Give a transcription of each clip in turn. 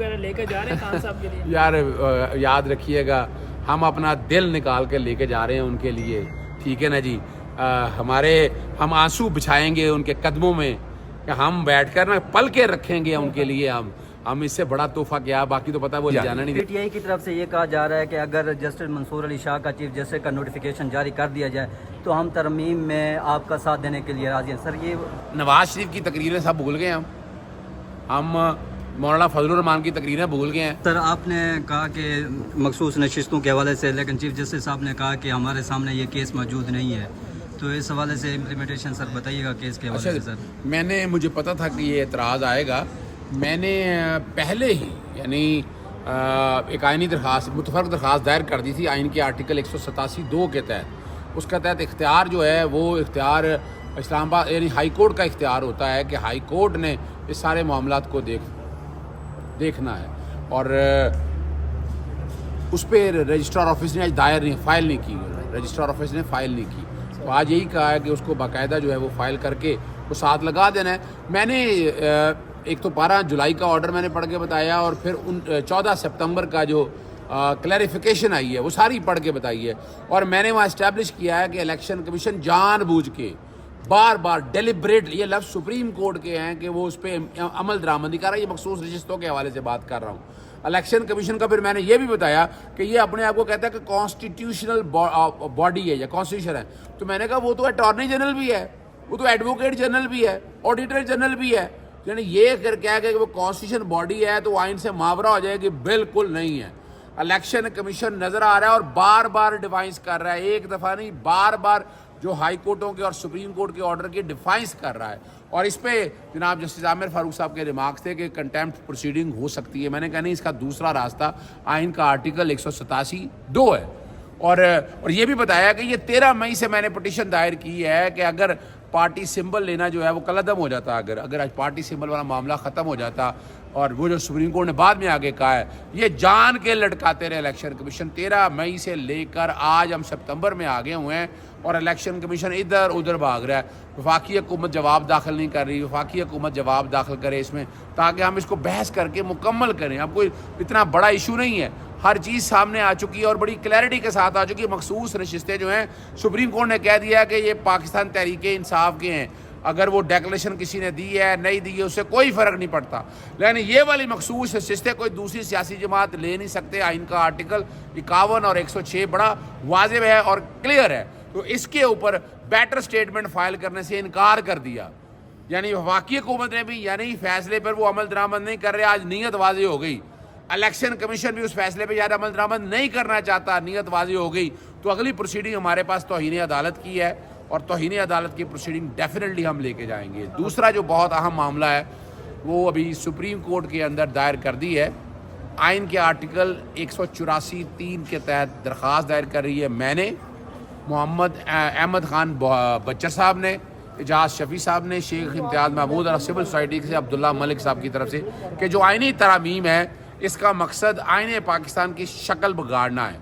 وغیرہ لے کے جا رہے ہیں خان صاحب کے لیے؟ یار یاد رکھیے گا ہم اپنا دل نکال کے لے کے جا رہے ہیں ان کے لیے، ٹھیک ہے نا جی. ہم آنسو بچھائیں گے ان کے قدموں میں کہ ہم بیٹھ کر نا پل کے رکھیں گے ان کے لیے. ہم اس سے بڑا تحفہ کیا، باقی تو پتہ وہ جانا نہیں. پی ٹی آئی کی طرف سے یہ کہا جا رہا ہے کہ اگر جسٹس منصور علی شاہ کا چیف جسٹس کا نوٹیفیکیشن جاری کر دیا جائے تو ہم ترمیم میں آپ کا ساتھ دینے کے لیے راضی ہیں. سر یہ نواز شریف کی تقریریں سب بھول گئے ہم مولانا فضل الرحمان کی تقریریں بھول گئے ہیں. سر آپ نے کہا کہ مخصوص نشستوں کے حوالے سے، لیکن چیف جسٹس صاحب نے کہا کہ ہمارے سامنے یہ کیس موجود نہیں ہے، تو اس حوالے سے امپلیمنٹیشن سر بتائیے گا کیس کے حوالے سے. سر مجھے پتا تھا کہ یہ اعتراض آئے گا. میں نے پہلے ہی یعنی ایک آئینی درخواست، متفرق درخواست دائر کر دی تھی آئین کے آرٹیکل 187(2) کے تحت. اس کا تحت اختیار جو ہے وہ اختیار اسلام آباد یعنی ہائی کورٹ کا اختیار ہوتا ہے کہ ہائی کورٹ نے اس سارے معاملات کو دیکھنا ہے. اور اس پہ رجسٹرار آفس نے آج فائل نہیں کی. رجسٹرار آفس نے فائل نہیں کی، تو آج یہی کہا ہے کہ اس کو باقاعدہ جو ہے وہ فائل کر کے وہ ساتھ لگا دینا ہے. میں نے ایک تو 12 جولائی کا آرڈر میں نے پڑھ کے بتایا، اور پھر 14 سپتمبر کا جو کلیریفیکیشن آئی ہے وہ ساری پڑھ کے بتائی ہے. اور میں نے وہاں اسٹیبلش کیا ہے کہ الیکشن کمیشن جان بوجھ کے بار بار ڈیلیبریٹ، یہ لفظ سپریم کورٹ کے ہیں کہ وہ اس پہ عمل درآمدی کر رہا ہے. یہ مخصوص نشستوں کے حوالے سے بات کر رہا ہوں. الیکشن کمیشن کا پھر میں نے یہ بھی بتایا کہ یہ اپنے آپ کو کہتا ہے کہ کانسٹیٹیوشنل باڈی ہے یا کانسٹیٹیوشن ہے. تو میں نے کہا وہ تو اٹارنی جنرل بھی ہے، وہ تو ایڈوکیٹ جنرل بھی ہے، آڈیٹر جنرل بھی ہے. یعنی یہ کیا کہ وہ کانسٹیٹیوشن باڈی ہے تو آئین سے ماورا ہو جائے گی، بالکل نہیں ہے. الیکشن کمیشن نظر آ رہا ہے اور بار بار ڈیفائنس کر رہا ہے، ایک دفعہ نہیں بار بار جو ہائی کورٹوں کے اور سپریم کورٹ کے آرڈر کے ڈیفائنس کر رہا ہے. اور اس پہ جناب جسٹس عامر فاروق صاحب کے ریمارکس تھے کہ کنٹیمپٹ پروسیڈنگ ہو سکتی ہے. میں نے کہا نہیں، اس کا دوسرا راستہ آئین کا آرٹیکل 187(2) ہے. اور یہ بھی بتایا کہ یہ 13 مئی سے میں نے پٹیشن دائر کی ہے کہ اگر پارٹی سمبل لینا جو ہے وہ کلعدم ہو جاتا، اگر پارٹی سمبل والا معاملہ ختم ہو جاتا. اور وہ جو سپریم کورٹ نے بعد میں آگے کہا ہے، یہ جان کے لٹکاتے رہے الیکشن کمیشن. 13 مئی سے لے کر آج ہم سپتمبر میں آگے ہوئے ہیں اور الیکشن کمیشن ادھر ادھر بھاگ رہا ہے. وفاقی حکومت جواب داخل نہیں کر رہی. وفاقی حکومت جواب داخل کرے اس میں تاکہ ہم اس کو بحث کر کے مکمل کریں. اب کوئی اتنا بڑا ایشو نہیں ہے، ہر چیز سامنے آ چکی ہے اور بڑی کلیئرٹی کے ساتھ آ چکی ہے. مخصوص نشستیں جو ہیں سپریم کورٹ نے کہہ دیا کہ یہ پاکستان تحریک انصاف کے ہیں، اگر وہ ڈیکلیریشن کسی نے دی ہے نہیں دی ہے اس سے کوئی فرق نہیں پڑتا. لیکن یہ والی مخصوص نشستیں کوئی دوسری سیاسی جماعت لے نہیں سکتے. آئین کا آرٹیکل 51 اور 106 بڑا واضح ہے اور کلیئر ہے. تو اس کے اوپر بیٹر سٹیٹمنٹ فائل کرنے سے انکار کر دیا. یعنی وفاقی حکومت نے بھی یعنی فیصلے پر وہ عمل درآمد نہیں کر رہے. آج نیت واضح ہو گئی. الیکشن کمیشن بھی اس فیصلے پہ زیادہ عمل درآمد نہیں کرنا چاہتا، نیت واضح ہو گئی. تو اگلی پروسیڈنگ ہمارے پاس توہین عدالت کی ہے اور توہین عدالت کی پروسیڈنگ ڈیفینیٹلی ہم لے کے جائیں گے. دوسرا جو بہت اہم معاملہ ہے وہ ابھی سپریم کورٹ کے اندر دائر کر دی ہے. آئین کے آرٹیکل 184(3) کے تحت درخواست دائر کر رہی ہے میں نے، محمد احمد خان بچر صاحب نے، اجاز شفیع صاحب نے، شیخ امتیاز محمود اور سول سوسائٹی سے عبداللہ ملک صاحب کی طرف سے کہ جو آئینی ترامیم ہے اس کا مقصد آئین پاکستان کی شکل بگاڑنا ہے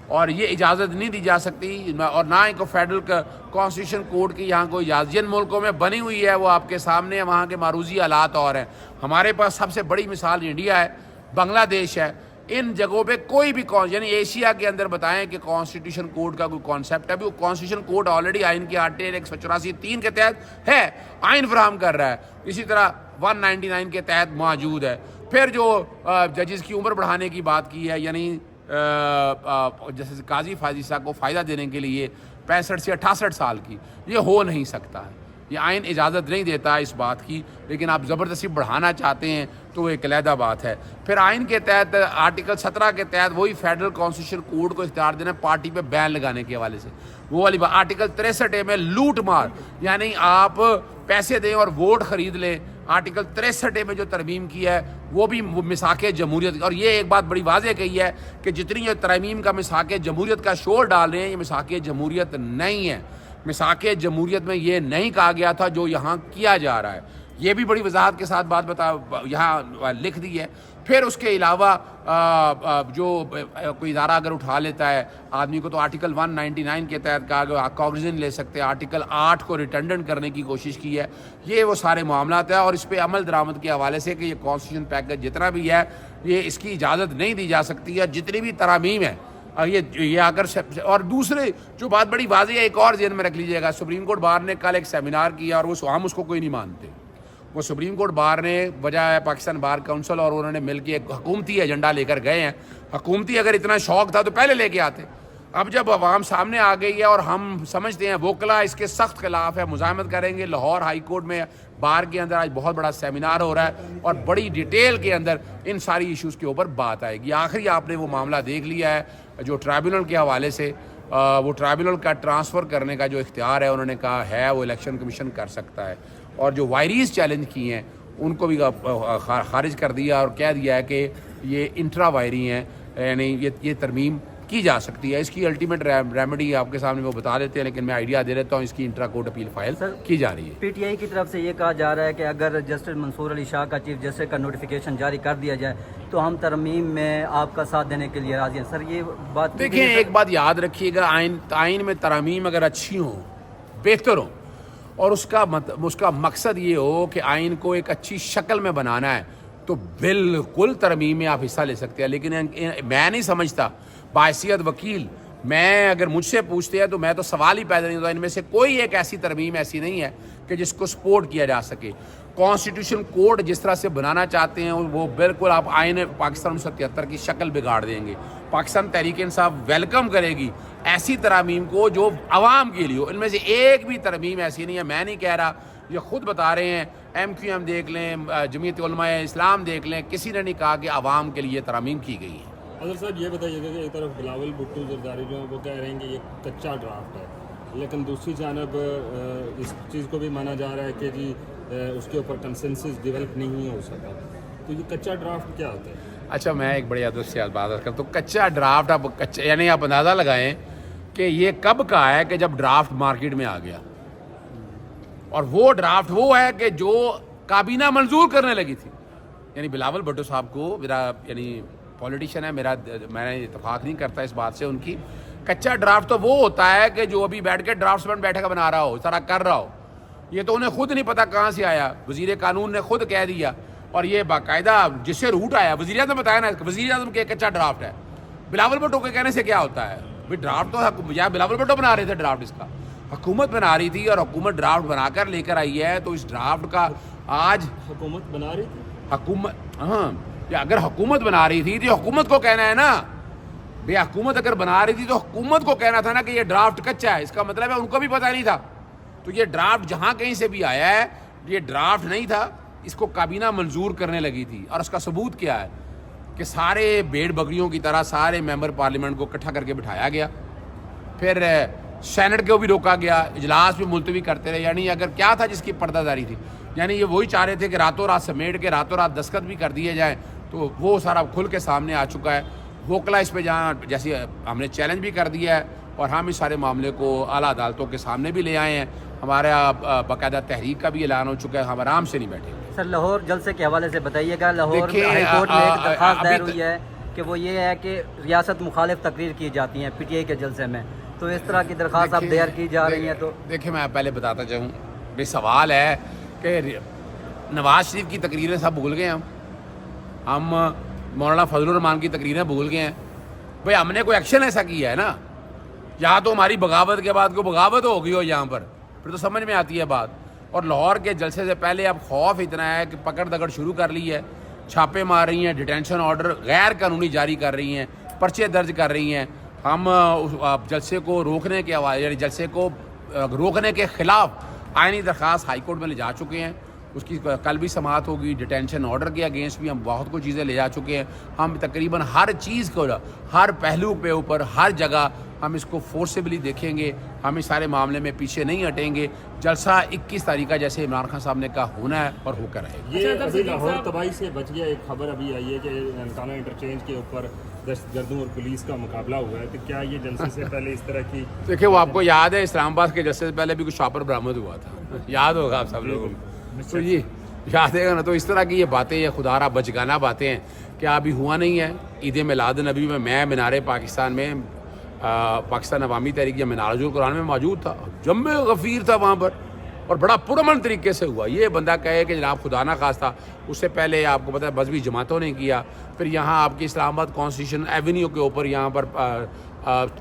اور یہ اجازت نہیں دی جا سکتی. اور نہ ہی کو فیڈرل کانسٹیٹیوشن کوڈ کی یہاں کوئی اجازت جن ملکوں میں بنی ہوئی ہے وہ آپ کے سامنے ہے، وہاں کے معروضی حالات اور ہیں. ہمارے پاس سب سے بڑی مثال انڈیا ہے، بنگلہ دیش ہے. ان جگہوں پہ کوئی بھی یعنی ایشیا کے اندر بتائیں کہ کانسٹیٹیوشن کوڈ کا کوئی کانسیپٹ ہے. ابھی وہ کانسٹیٹیوشن کوڈ آلریڈی آئین کی آرٹیکل 184(3) کے تحت ہے، آئین فراہم کر رہا ہے. اسی طرح 199 کے تحت موجود ہے. پھر جو ججز کی عمر بڑھانے کی بات کی ہے، یعنی جیسے قاضی فاضی صاحب کو فائدہ دینے کے لیے 65 سے 68 سال کی، یہ ہو نہیں سکتا ہے. یہ آئین اجازت نہیں دیتا اس بات کی، لیکن آپ زبردستی بڑھانا چاہتے ہیں تو وہ ایک علیحدہ بات ہے. پھر آئین کے تحت آرٹیکل 17 کے تحت وہی فیڈرل کانسٹیٹیوشن کوڈ کو اختیار دینا پارٹی پہ بین لگانے کے حوالے سے. وہ والی بات آرٹیکل 63 میں لوٹ مار، یعنی آپ پیسے دیں اور ووٹ خرید لیں. آرٹیکل 63 میں جو ترمیم کی ہے وہ بھی مساق جمہوریت، اور یہ ایک بات بڑی واضح کہی ہے کہ جتنی یہ ترمیم کا مساق جمہوریت کا شور ڈال رہے ہیں یہ مساق جمہوریت نہیں ہے. مساق جمہوریت میں یہ نہیں کہا گیا تھا جو یہاں کیا جا رہا ہے. یہ بھی بڑی وضاحت کے ساتھ بات یہاں لکھ دی ہے. پھر اس کے علاوہ جو کوئی ادارہ اگر اٹھا لیتا ہے آدمی کو، تو آرٹیکل 199 کے تحت کہا گیا کاغذن لے سکتے ہیں، آرٹیکل 8 کو ریٹنڈنٹ کرنے کی کوشش کی ہے. یہ وہ سارے معاملات ہیں، اور اس پہ عمل درآمد کے حوالے سے کہ یہ کانسٹیٹیوشن پیکج جتنا بھی ہے یہ اس کی اجازت نہیں دی جا سکتی ہے. جتنی بھی ترامیم ہے یہ اگر، اور دوسرے جو بات بڑی واضح ہے ایک اور ذہن میں رکھ لیجیے گا، سپریم کورٹ بار نے کل ایک سیمینار کیا اور ہم اس کو کوئی نہیں مانتے. وہ سپریم کورٹ بار نے وجہ ہے پاکستان بار کونسل اور انہوں نے مل کے ایک حکومتی ایجنڈا لے کر گئے ہیں. حکومتی اگر اتنا شوق تھا تو پہلے لے کے آتے. اب جب عوام سامنے آ گئی ہے اور ہم سمجھتے ہیں وکلا اس کے سخت خلاف ہے، مزاحمت کریں گے. لاہور ہائی کورٹ میں بار کے اندر آج بہت بڑا سیمینار ہو رہا ہے اور بڑی ڈیٹیل کے اندر ان ساری ایشوز کے اوپر بات آئے گی. آخری آپ نے وہ معاملہ دیکھ لیا ہے جو ٹرائبونل کے حوالے سے، وہ ٹرائبونل کا ٹرانسفر کرنے کا جو اختیار ہے انہوں نے کہا ہے وہ الیکشن کمیشن کر سکتا ہے. اور جو وائریز چیلنج کی ہیں ان کو بھی خارج کر دیا اور کہہ دیا ہے کہ یہ انٹرا وائری ہیں، یعنی یہ ترمیم کی جا سکتی ہے. اس کی الٹیمیٹ ریمیڈی آپ کے سامنے وہ بتا دیتے ہیں، لیکن میں آئیڈیا دے دیتا ہوں. اس کی انٹرا کورٹ اپیل فائل کی جا رہی ہے. پی ٹی آئی کی طرف سے یہ کہا جا رہا ہے کہ اگر جسٹس منصور علی شاہ کا چیف جسٹس کا نوٹیفیکیشن جاری کر دیا جائے تو ہم ترمیم میں آپ کا ساتھ دینے کے لیے راضی ہیں. سر یہ بات دیکھیں، ایک بات یاد رکھیے گا، آئین میں ترامیم اگر اچھی ہوں، بہتر ہوں، اور اس کا مقصد یہ ہو کہ آئین کو ایک اچھی شکل میں بنانا ہے، تو بالکل ترمیم میں آپ حصہ لے سکتے ہیں. لیکن میں نہیں سمجھتا بحیثیت وکیل، میں اگر مجھ سے پوچھتے ہیں تو میں تو سوال ہی پیدا نہیں ہوتا. ان میں سے کوئی ایک ایسی ترمیم ایسی نہیں ہے کہ جس کو سپورٹ کیا جا سکے. کانسٹیٹیوشن کوڈ جس طرح سے بنانا چاہتے ہیں وہ بالکل آپ آئین پاکستان 1973 کی شکل بگاڑ دیں گے. پاکستان تحریک انصاف ویلکم کرے گی ایسی ترامیم کو جو عوام کے لیے ہو. ان میں سے ایک بھی ترمیم ایسی نہیں ہے. میں نہیں کہہ رہا، یہ خود بتا رہے ہیں. ایم کیو ایم دیکھ لیں، جمعیت علماء اسلام دیکھ لیں، کسی نے نہیں کہا کہ عوام کے لیے ترامیم کی گئی ہے. اگر صاحب یہ بتائیے کہ ایک طرف بلاول بھٹو زرداری جو ہیں وہ کہہ رہے ہیں کہ یہ کچا ڈرافٹ ہے، لیکن دوسری جانب اس چیز کو بھی مانا جا رہا ہے کہ جی اس کے اوپر کنسنسس ڈیولپ نہیں ہو سکا. تو یہ کچا ڈرافٹ کیا ہوتا ہے؟ اچھا، میں ایک بڑی عادت سے بات کرتا ہوں. تو کچا ڈرافٹ، اب کچا یعنی آپ اندازہ لگائیں کہ یہ کب کا ہے کہ جب ڈرافٹ مارکیٹ میں آ گیا، اور وہ ڈرافٹ وہ ہے کہ جو کابینہ منظور کرنے لگی تھی. یعنی بلاول بھٹو صاحب کو، میرا یعنی پولیٹیشین ہے، میں اتفاق نہیں کرتا اس بات سے ان کی. کچا ڈرافٹ تو وہ ہوتا ہے کہ جو ابھی بیٹھ کے ڈرافٹس مین بیٹھے بنا رہا ہو، اس طرح کر رہا ہو. یہ تو انہیں خود نہیں پتا کہاں سے آیا، وزیر قانون نے خود کہہ دیا، اور یہ باقاعدہ جس سے روٹ آیا وزیر اعظم بتایا نا، وزیر اعظم کے کچا ڈرافٹ ہے. بلاول بھٹو کے کہنے سے کیا ہوتا ہے؟ بھائی ڈرافٹ تو یا بلاول بھٹو بنا رہے تھے ڈرافٹ، اس کا حکومت بنا رہی تھی، اور حکومت ڈرافٹ بنا کر لے کر آئی ہے. تو اس ڈرافٹ کا آج حکومت بنا رہی تھی، ہاں، اگر حکومت بنا رہی تھی تو حکومت کو کہنا ہے نا. بھئی حکومت اگر بنا رہی تھی تو حکومت کو کہنا تھا نا کہ یہ ڈرافٹ کچا ہے. اس کا مطلب ہے ان کو بھی پتہ نہیں تھا. تو یہ ڈرافٹ جہاں کہیں سے بھی آیا ہے، یہ ڈرافٹ نہیں تھا، اس کو کابینہ منظور کرنے لگی تھی. اور اس کا ثبوت کیا ہے کہ سارے بھیڑ بکریوں کی طرح سارے ممبر پارلیمنٹ کو اکٹھا کر کے بٹھایا گیا، پھر سینٹ کو بھی روکا گیا، اجلاس بھی ملتوی کرتے رہے. یعنی اگر کیا تھا جس کی پردہ داری تھی، یعنی یہ وہی چاہ رہے تھے کہ راتوں رات سمیٹ کے راتوں رات دستخط بھی کر دیے جائیں. تو وہ سارا کھل کے سامنے آ چکا ہے. وکلا اس پہ جہاں جیسے ہم نے چیلنج بھی کر دیا ہے، اور ہم اس سارے معاملے کو اعلیٰ عدالتوں کے سامنے بھی لے آئے ہیں. ہمارا باقاعدہ تحریک کا بھی اعلان ہو چکا ہے. ہم آرام سے نہیں بیٹھے. سر لاہور جلسے کے حوالے سے بتائیے گا. لاہور ہائی کورٹ میں ایک درخواست دائر ہوئی ہے کہ وہ یہ ہے کہ ریاست مخالف تقریر کی جاتی ہیں پی ٹی آئی کے جلسے میں، تو اس طرح کی درخواست اب دائر کی جا رہی ہیں. تو دیکھیں، میں پہلے بتاتا چاہوں، بے سوال ہے کہ نواز شریف کی تقریریں سب بھول گئے. ہم مولانا فضل الرحمان کی تقریریں بھول گئے ہیں. بھئی ہم نے کوئی ایکشن ایسا کیا ہے نا، یا تو ہماری بغاوت کے بعد کوئی بغاوت ہو گئی ہو یہاں پر، پھر تو سمجھ میں آتی ہے بات. اور لاہور کے جلسے سے پہلے اب خوف اتنا ہے کہ پکڑ دگڑ شروع کر لی ہے، چھاپے مار رہی ہیں، ڈیٹینشن آرڈر غیر قانونی جاری کر رہی ہیں، پرچے درج کر رہی ہیں. ہم جلسے کو روکنے کے حوالے، یعنی جلسے کو روکنے کے خلاف آئینی درخواست ہائی کورٹ میں لے جا چکے ہیں. اس کی کل بھی سماعت ہوگی. ڈیٹینشن آرڈر کے اگینسٹ بھی ہم بہت کچھ چیزیں لے جا چکے ہیں. ہم تقریباً ہر چیز کو، ہر پہلو پہ اوپر، ہر جگہ ہم اس کو فورسیبلی دیکھیں گے. ہم اس سارے معاملے میں پیچھے نہیں ہٹیں گے. جلسہ 21 تاریخ کا جیسے عمران خان صاحب نے کہا ہونا ہے اور ہو کر رہے گا. یہ ابھی لاہور تباہی سے بچ گیا. ایک خبر ابھی آئی ہے کہ ننکانہ انٹرچینج کے اوپر دہشت گردوں اور پولیس کا مقابلہ ہوا ہے. تو کیا یہ جلسے سے پہلے اس طرح کی؟ دیکھیں، وہ آپ کو یاد ہے اسلام آباد کے جلسے سے پہلے بھی کچھ شاپر برآمد ہوا تھا، یاد ہوگا آپ سب لوگوں کو. تو یہ یاد ہے نا. تو اس طرح کی یہ باتیں، یہ خدا را بچگانہ باتیں ہیں. کیا ابھی ہوا نہیں ہے؟ عید میلاد النبی میں مینار پاکستان میں پاکستان عوامی تحریک یا مینار القرآن میں موجود تھا، جمع غفیر تھا وہاں پر، اور بڑا پرامن طریقے سے ہوا. یہ بندہ کہے کہ جناب خدا نہ خواستہ اس سے پہلے آپ کو پتہ ہے مذہبی جماعتوں نے کیا، پھر یہاں آپ کی اسلام آباد کانسٹیٹیوشن ایونیو کے اوپر یہاں پر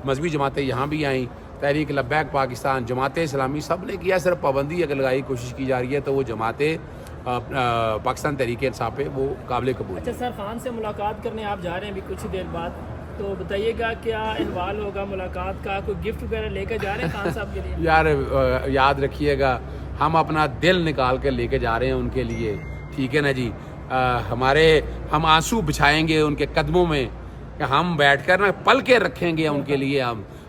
مذہبی جماعتیں یہاں بھی آئیں، تحریک لبیک پاکستان، جماعت اسلامی، سب نے کیا. صرف پابندی اگر لگائی کوشش کی جا رہی ہے تو وہ جماعتیں پاکستان تحریک انصاف پہ وہ قابل قبول. اچھا سر، خان سے ملاقات کرنے آپ جا رہے ہیں ابھی کچھ ہی دیر بعد، تو بتائیے گا کیا انوالو ہوگا ملاقات کا؟ کوئی گفٹ وغیرہ لے کر جا رہے ہیں خان صاحب کے لیے؟ یار یاد رکھیے گا ہم اپنا دل نکال کے لے کے جا رہے ہیں ان کے لیے، ٹھیک ہے نا جی. ہم آنسو بچھائیں گے ان کے قدموں میں، کہ ہم بیٹھ کر نا پل کے رکھیں گے ان کے لیے.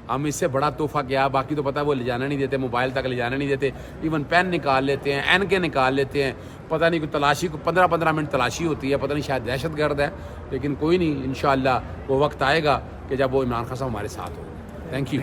ہم اس سے بڑا تحفہ کیا؟ باقی تو پتہ وہ لے جانا نہیں دیتے، موبائل تک لے جانا نہیں دیتے، ایون پین نکال لیتے ہیں، این کے نکال لیتے ہیں. پتہ نہیں کوئی تلاشی کو 15 منٹ تلاشی ہوتی ہے، پتہ نہیں شاید دہشت گرد ہے، لیکن کوئی نہیں، انشاءاللہ وہ وقت آئے گا کہ جب وہ عمران خان صاحب ہمارے ساتھ ہو. Thank you.